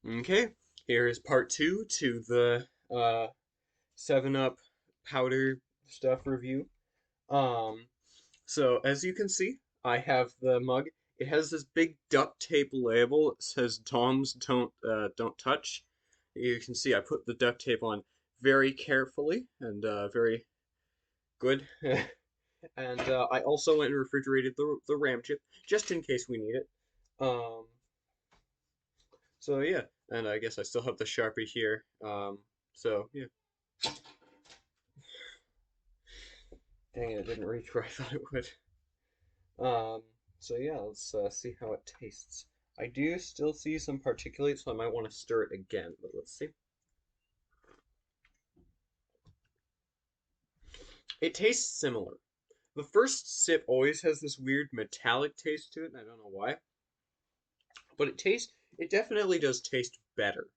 Okay, here is part two to the 7 Up powder stuff review. Um, so as you can see, I have the mug. It has this big duct tape label that says "Doms don't touch." You can see I put the duct tape on very carefully and very good. And I also went and refrigerated the RAM chip just in case we need it. Um, so yeah, and I guess I still have the Sharpie here. So yeah. Dang it, it didn't reach where I thought it would. Um, so yeah, let's see how it tastes. I do still see some particulate, so I might want to stir it again, but let's see. It tastes similar. The first sip always has this weird metallic taste to it, and I don't know why. But it definitely does taste better.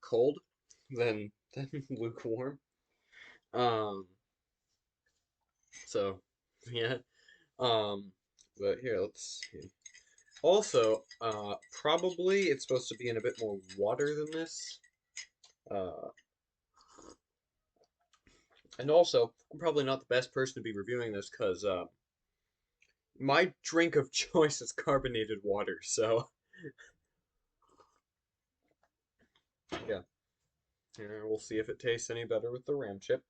Cold than lukewarm. Um, so yeah. Um, but here, let's see. Also, probably it's supposed to be in a bit more water than this. Uh, and also, I'm probably not the best person to be reviewing this because my drink of choice is carbonated water. So, yeah, here we'll see if it tastes any better with the RAM chip.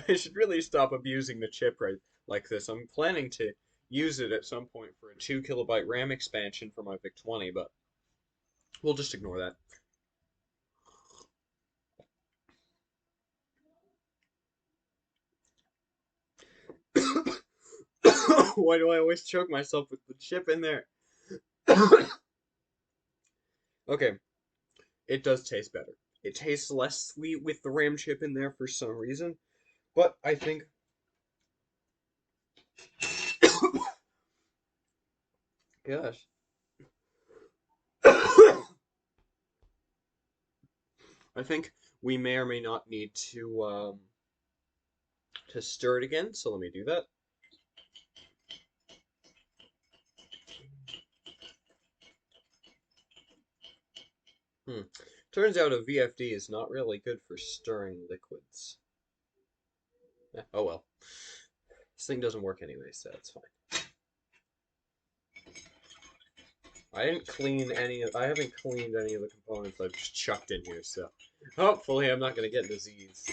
I should really stop abusing the chip right like this. I'm planning to use it at some point for a 2 kilobyte RAM expansion for my VIC 20, but we'll just ignore that. Why do I always choke myself with the chip in there? Okay, it does taste better. It tastes less sweet with the RAM chip in there for some reason, but I think gosh. I think we may or may not need to stir it again, so let me do that. Turns out a VFD is not really good for stirring liquids. Oh well. This thing doesn't work anyway, so it's fine. I haven't cleaned any of the components I've just chucked in here, so hopefully I'm not gonna get disease.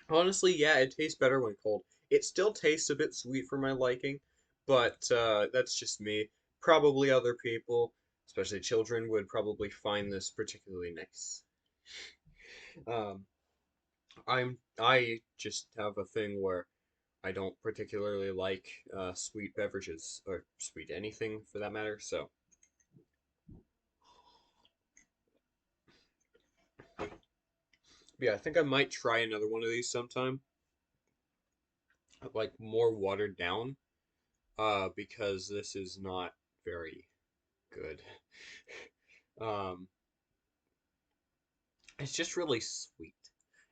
Honestly, yeah, it tastes better when cold. It still tastes a bit sweet for my liking, but that's just me. Probably other people, especially children, would probably find this particularly nice. Um, I just have a thing where I don't particularly like sweet beverages or sweet anything for that matter. So yeah, I think I might try another one of these sometime, like more watered down, because this is not very good. Um, it's just really sweet.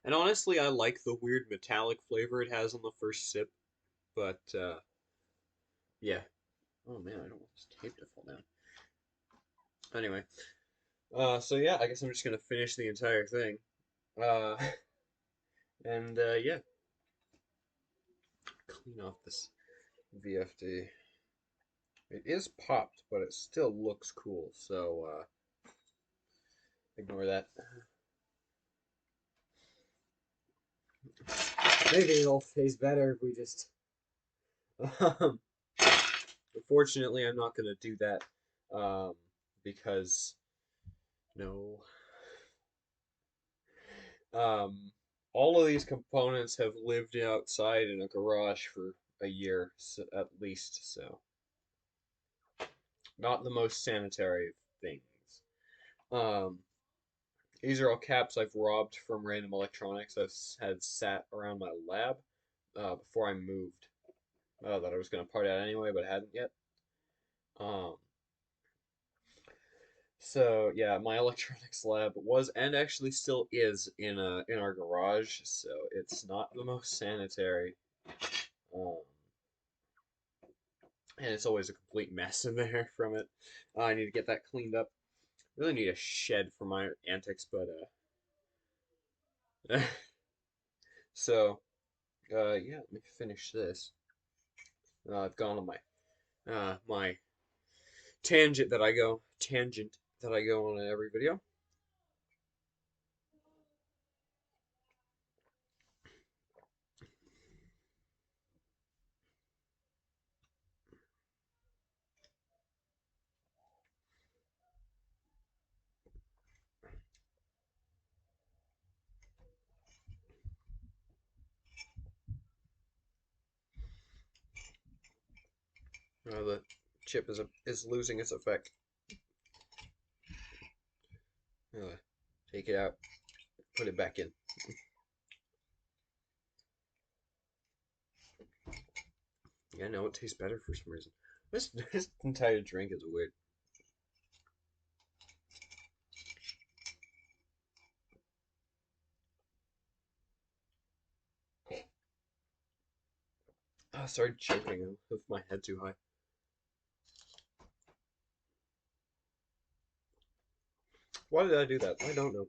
And honestly, I like the weird metallic flavor it has on the first sip, but yeah. Oh man, I don't want this tape to fall down. Anyway, so yeah, I guess I'm just gonna finish the entire thing. Uh, and yeah, clean off this VFD. It is popped, but it still looks cool, so ignore that. Maybe it'll taste better if we just. Um, Unfortunately, I'm not gonna do that because no. Um, all of these components have lived outside in a garage for a year at least, so not the most sanitary of things. Um, these are all caps I've robbed from random electronics I've had sat around my lab before I moved. That I was going to part out anyway, but I hadn't yet. Um, So yeah, my electronics lab was and actually still is in our garage, so it's not the most sanitary. Um, and it's always a complete mess in there from it. I need to get that cleaned up. Really need a shed for my antics, but so yeah, let me finish this. I've gone on my tangent that I go on in every video. The chip is losing its effect. Take it out, put it back in. Yeah, no, it tastes better for some reason. This entire drink is weird. I started choking with my head too high. Why did I do that? I don't know.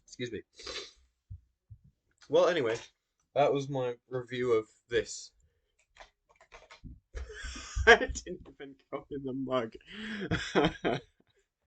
Excuse me. Well, anyway, that was my review of this. I didn't even go in the mug.